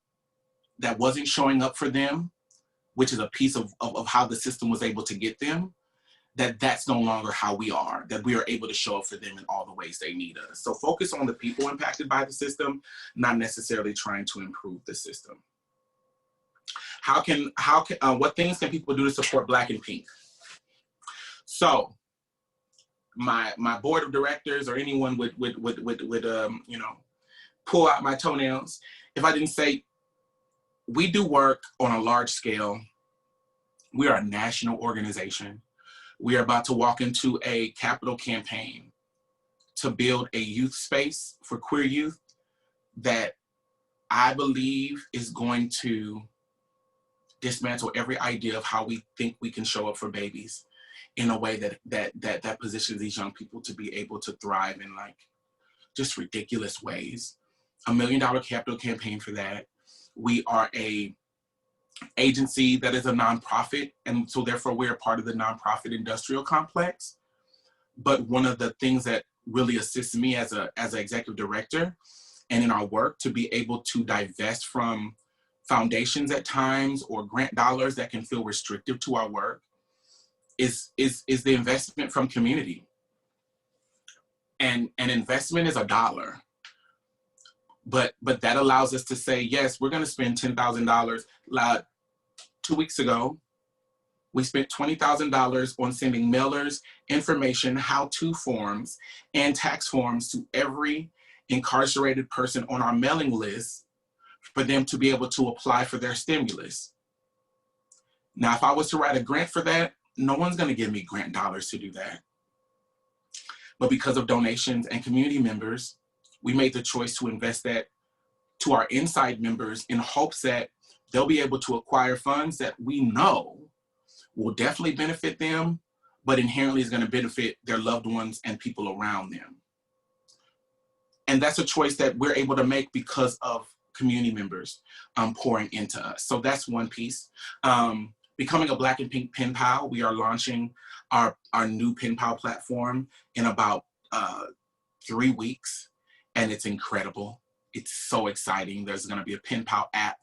Speaker 2: showing up for them, which is a piece of how the system was able to get them, that's no longer how we are, that we are able to show up for them in all the ways they need us. So focus on the people impacted by the system, not necessarily trying to improve the system. What things can people do to support Black and Pink? So my board of directors or anyone would you know, pull out my toenails if I didn't say, we do work on a large scale. We are a national organization. We are about to walk into a capital campaign to build a youth space for queer youth that I believe is going to dismantle every idea of how we think we can show up for babies in a way that positions these young people to be able to thrive in like just ridiculous ways. $1 million capital campaign for that. We are a agency that is a nonprofit, and so therefore we're a part of the nonprofit industrial complex. But one of the things that really assists me as an executive director and in our work to be able to divest from foundations at times or grant dollars that can feel restrictive to our work is the investment from community. And an investment is $1. But that allows us to say, yes, we're gonna spend $10,000. 2 weeks ago, we spent $20,000 on sending mailers, information, how-to forms, and tax forms to every incarcerated person on our mailing list for them to be able to apply for their stimulus. Now, if I was to write a grant for that, no one's gonna give me grant dollars to do that. But because of donations and community members, we made the choice to invest that to our inside members in hopes that they'll be able to acquire funds that we know will definitely benefit them, but inherently is going to benefit their loved ones and people around them. And that's a choice that we're able to make because of community members pouring into us. So that's one piece. Becoming a Black and Pink pen pal, we are launching our new pen pal platform in about 3 weeks, and it's incredible. It's so exciting. There's going to be a pen pal app,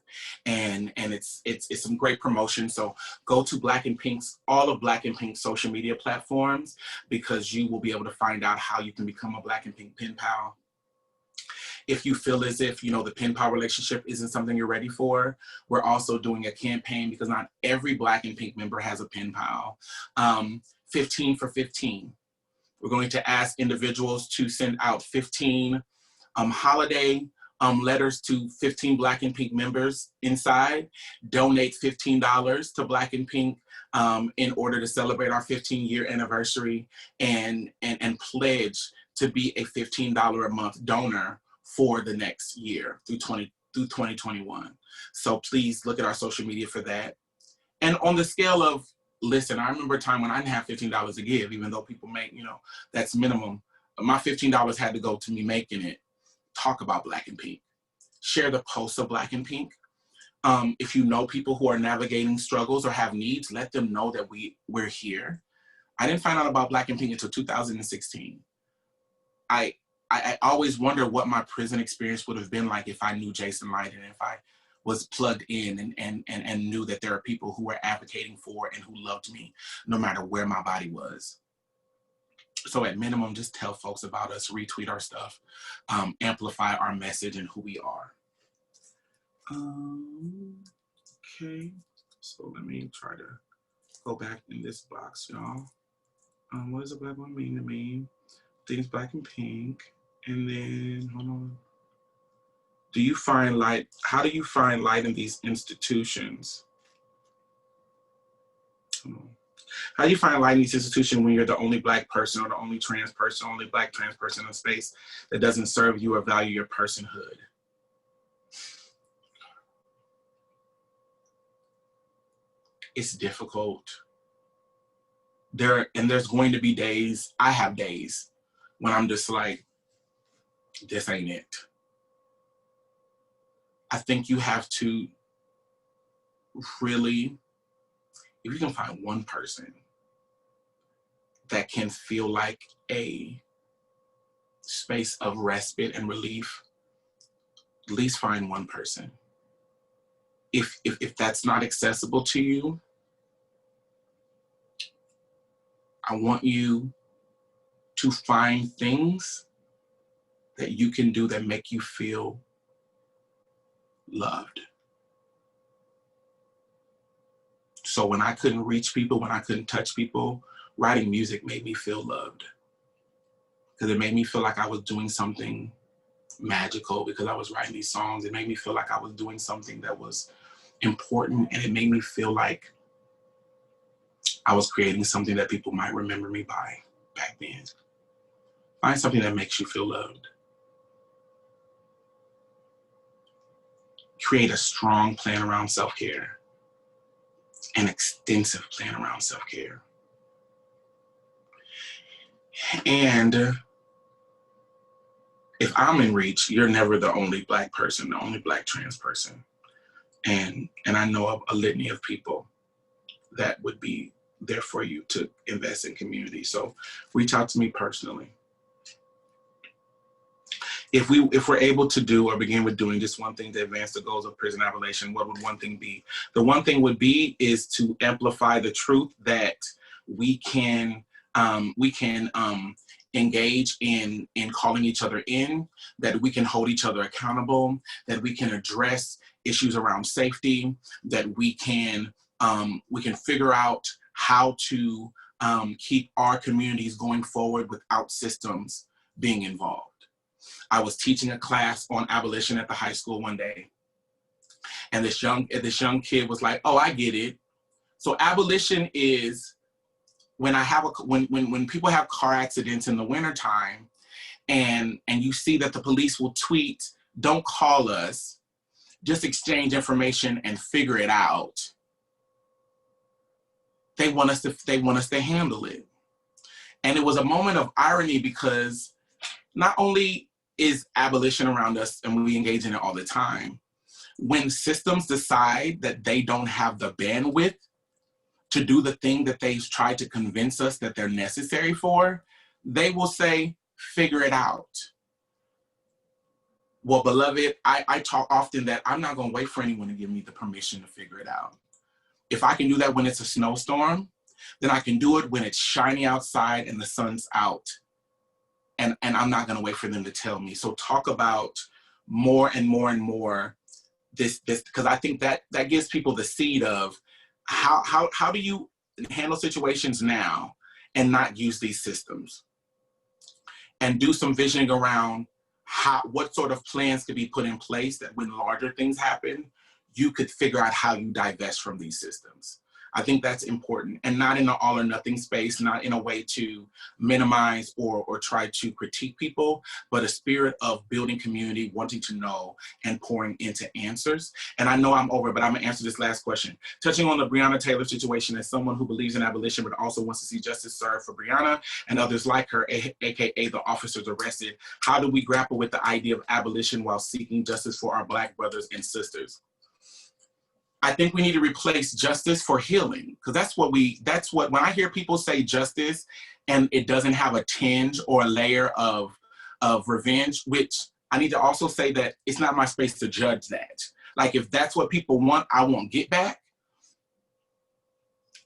Speaker 2: and it's some great promotion. So go to Black and Pink's, all of Black and Pink's social media platforms, because you will be able to find out how you can become a Black and Pink pen pal. If you feel as if, you know, the pen pal relationship isn't something you're ready for, we're also doing a campaign because not every Black and Pink member has a pen pal. 15 for 15. We're going to ask individuals to send out 15 holiday letters to 15 Black and Pink members inside, donate $15 to Black and Pink in order to celebrate our 15-year anniversary, and pledge to be a $15 a month donor for the next year through 2021. So please look at our social media for that. And on the scale of, listen, I remember a time when I didn't have $15 to give, even though people make, you know, that's minimum. my $15 had to go to me making it. Talk about Black and Pink. Share the posts of Black and Pink. If you know people who are navigating struggles or have needs, let them know that we're here. I didn't find out about Black and Pink until 2016. I always wonder what my prison experience would have been like if I knew Jason Light and if I was plugged in and knew that there are people who were advocating for and who loved me no matter where my body was. So at minimum, just tell folks about us, retweet our stuff, amplify our message and who we are. Okay, so let me try to go back in this box, y'all. What does a Black woman mean to me? Things Black and Pink. And then, hold on. Do you find light? How do you find light in these institutions? How do you find light in these institutions when you're the only Black person or the only trans person, only Black trans person in a space that doesn't serve you or value your personhood? It's difficult. There's going to be days, I have days, when I'm just like, this ain't it. I think you have to really, if you can find one person that can feel like a space of respite and relief, at least find one person. If that's not accessible to you, I want you to find things that you can do that make you feel loved. So when I couldn't reach people, when I couldn't touch people, writing music made me feel loved. Because it made me feel like I was doing something magical because I was writing these songs. It made me feel like I was doing something that was important, and it made me feel like I was creating something that people might remember me by back then. Find something that makes you feel loved. Create a strong plan around self-care, an extensive plan around self-care. And if I'm in reach, you're never the only Black person, the only Black trans person. And I know of a litany of people that would be there for you to invest in community. So reach out to me personally. If we're able to do or begin with doing just one thing to advance the goals of prison abolition, what would one thing be? The one thing would be is to amplify the truth that we can engage in calling each other in, that we can hold each other accountable, that we can address issues around safety, that we can figure out how to keep our communities going forward without systems being involved. I was teaching a class on abolition at the high school one day, and this young kid was like, "Oh, I get it. So abolition is when when people have car accidents in the wintertime, and you see that the police will tweet, 'Don't call us, just exchange information and figure it out.' They want us to handle it." And it was a moment of irony because not only is abolition around us and we engage in it all the time, when systems decide that they don't have the bandwidth to do the thing that they've tried to convince us that they're necessary for, they will say, "Figure it out." Well, beloved, I talk often that I'm not gonna wait for anyone to give me the permission to figure it out. If I can do that when it's a snowstorm, then I can do it when it's shiny outside and the sun's out. And I'm not gonna wait for them to tell me. So talk about more and more and more this, because I think that gives people the seed of how do you handle situations now and not use these systems? And do some visioning around what sort of plans could be put in place that when larger things happen, you could figure out how you divest from these systems. I think that's important, and not in an all or nothing space, not in a way to minimize or try to critique people, but a spirit of building community, wanting to know, and pouring into answers. And I know I'm over, but I'm gonna answer this last question. Touching on the Breonna Taylor situation, as someone who believes in abolition, but also wants to see justice served for Breonna and others like her, AKA the officers arrested, how do we grapple with the idea of abolition while seeking justice for our Black brothers and sisters? I think we need to replace justice for healing, because that's what, when I hear people say justice and it doesn't have a tinge or a layer of revenge, which I need to also say that it's not my space to judge that. Like, if that's what people want, I won't get back.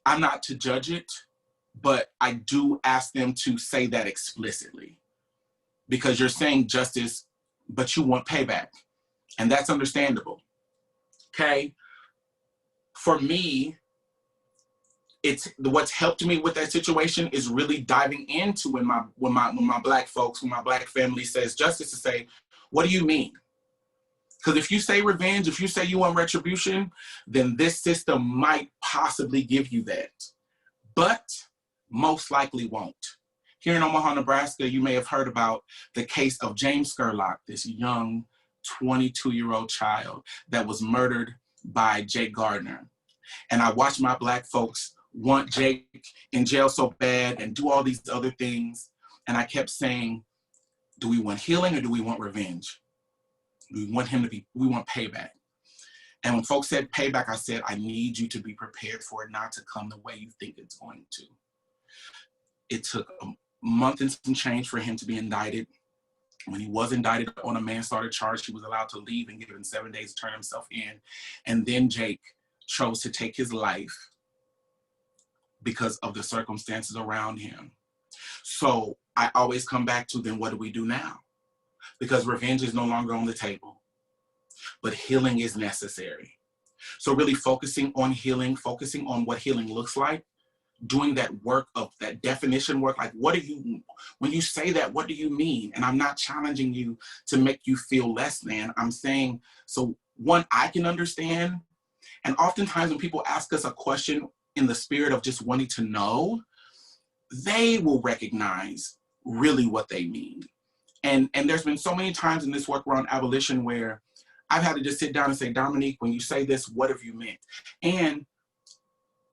Speaker 2: I'm not to judge it, but I do ask them to say that explicitly, because you're saying justice, but you want payback, and that's understandable, okay? For me, it's what's helped me with that situation is really diving into when my Black folks, when my Black family says justice, to say, what do you mean? Because if you say revenge, if you say you want retribution, then this system might possibly give you that, but most likely won't. Here in Omaha, Nebraska, you may have heard about the case of James Scurlock, this young 22-year-old child that was murdered by Jake Gardner. And I watched my Black folks want Jake in jail so bad and do all these other things. And I kept saying, do we want healing or do we want revenge? We want we want payback. And when folks said payback, I said, I need you to be prepared for it not to come the way you think it's going to. It took a month and some change for him to be indicted. When he was indicted on a manslaughter charge, he was allowed to leave and given 7 days to turn himself in. And then Jake chose to take his life because of the circumstances around him. So I always come back to, then what do we do now? Because revenge is no longer on the table, but healing is necessary. So really focusing on healing, focusing on what healing looks like, doing that work of that definition work, like what do you, when you say that, what do you mean? And I'm not challenging you to make you feel less than. I'm saying, so one, I can understand. And oftentimes when people ask us a question in the spirit of just wanting to know, they will recognize really what they mean. And there's been so many times in this work around abolition where I've had to just sit down and say, Dominique, when you say this, what have you meant? And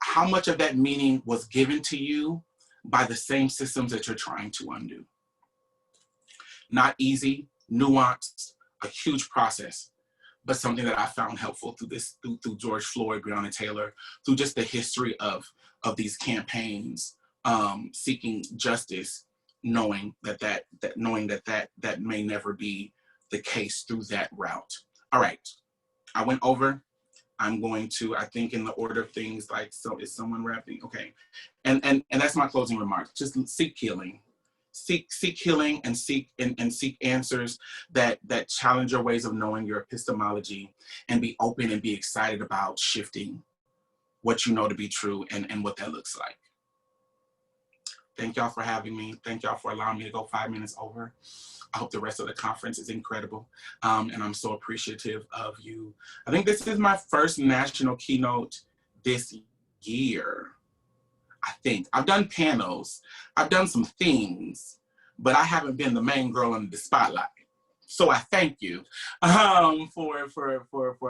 Speaker 2: how much of that meaning was given to you by the same systems that you're trying to undo? Not easy, nuanced, a huge process, but something that I found helpful through George Floyd, Breonna Taylor, through just the history of these campaigns, seeking justice, knowing that may never be the case through that route. All right, I went over. I'm going to, I think in the order of things, like, so is someone rapping? Okay, and that's my closing remarks. Just seek healing. Seek healing and seek answers that challenge your ways of knowing your epistemology, and be open and be excited about shifting what you know to be true and what that looks like. Thank y'all for having me. Thank y'all for allowing me to go 5 minutes over. I hope the rest of the conference is incredible. And I'm so appreciative of you. I think this is my first national keynote this year. I think I've done panels, I've done some things, but I haven't been the main girl in the spotlight. So I thank you for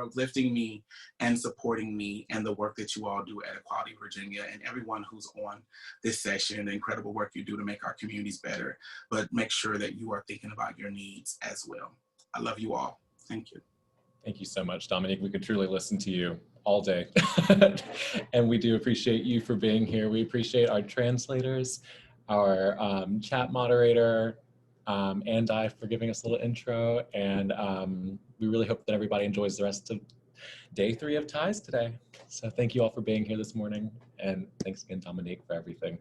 Speaker 2: uplifting me and supporting me and the work that you all do at Equality Virginia, and everyone who's on this session, the incredible work you do to make our communities better, but make sure that you are thinking about your needs as well. I love you all. Thank you.
Speaker 1: Thank you so much, Dominique. We could truly listen to you all day. And we do appreciate you for being here. We appreciate our translators, our chat moderator, and I for giving us a little intro. And we really hope that everybody enjoys the rest of day 3 of Ties today. So thank you all for being here this morning. And thanks again, Dominique, for everything.